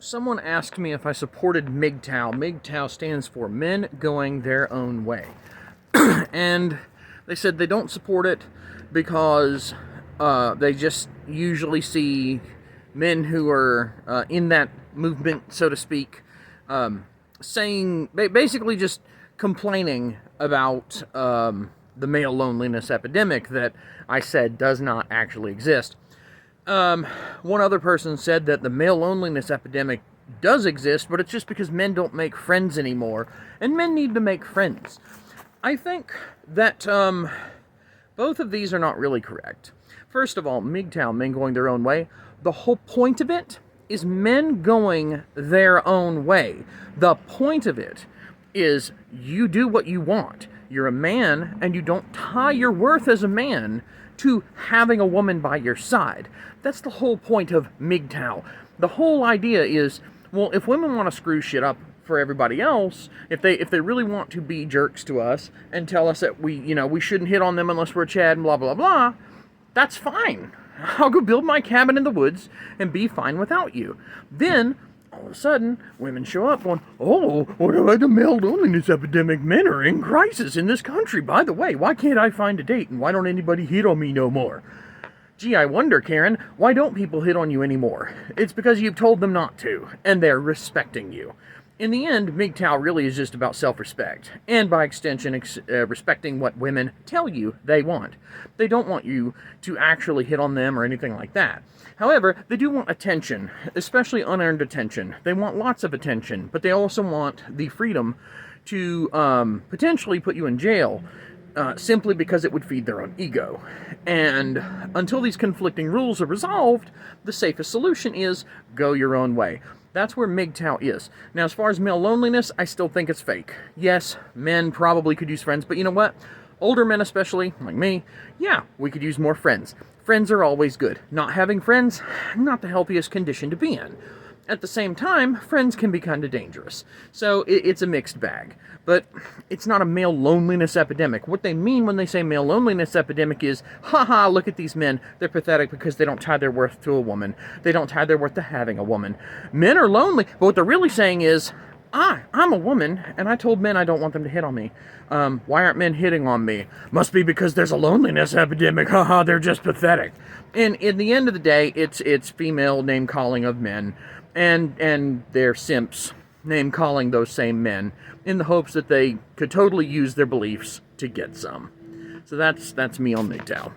Someone asked me if I supported MGTOW. MGTOW stands for Men Going Their Own Way. And they said they don't support it because they just usually see men who are in that movement, so to speak, basically just complaining about the male loneliness epidemic that I said does not actually exist. One other person said that the male loneliness epidemic does exist, but it's just because men don't make friends anymore, and men need to make friends. I think that both of these are not really correct. First of all, MGTOW, men going their own way, the whole point of it is men going their own way. The point of it is you do what you want. You're a man, and you don't tie your worth as a man to having a woman by your side. That's the whole point of MGTOW. The whole idea is, well, if women want to screw shit up for everybody else, if they really want to be jerks to us and tell us that we shouldn't hit on them unless we're Chad and blah blah blah, that's fine. I'll go build my cabin in the woods and be fine without you. Then all of a sudden, women show up going, oh, what about the male loneliness epidemic? Men are in crisis in this country. By the way, why can't I find a date? And why don't anybody hit on me no more? Gee, I wonder, Karen, why don't people hit on you anymore? It's because you've told them not to, and they're respecting you. In the end, MGTOW really is just about self-respect, and by extension, respecting what women tell you they want. They don't want you to actually hit on them or anything like that. However, they do want attention, especially unearned attention. They want lots of attention, but they also want the freedom to potentially put you in jail simply because it would feed their own ego. And until these conflicting rules are resolved, the safest solution is go your own way. That's where MGTOW is. Now, as far as male loneliness, I still think it's fake. Yes, men probably could use friends, but you know what? Older men especially, like me, yeah, we could use more friends. Friends are always good. Not having friends, not the healthiest condition to be in. At the same time, friends can be kind of dangerous. So it's a mixed bag. But it's not a male loneliness epidemic. What they mean when they say male loneliness epidemic is, haha, look at these men. They're pathetic because they don't tie their worth to a woman. They don't tie their worth to having a woman. Men are lonely, but what they're really saying is, I'm a woman, and I told men I don't want them to hit on me. Why aren't men hitting on me? Must be because there's a loneliness epidemic. Haha, they're just pathetic. And in the end of the day, it's female name-calling of men. And they're simps name-calling those same men in the hopes that they could totally use their beliefs to get some. So that's me on MGTOW.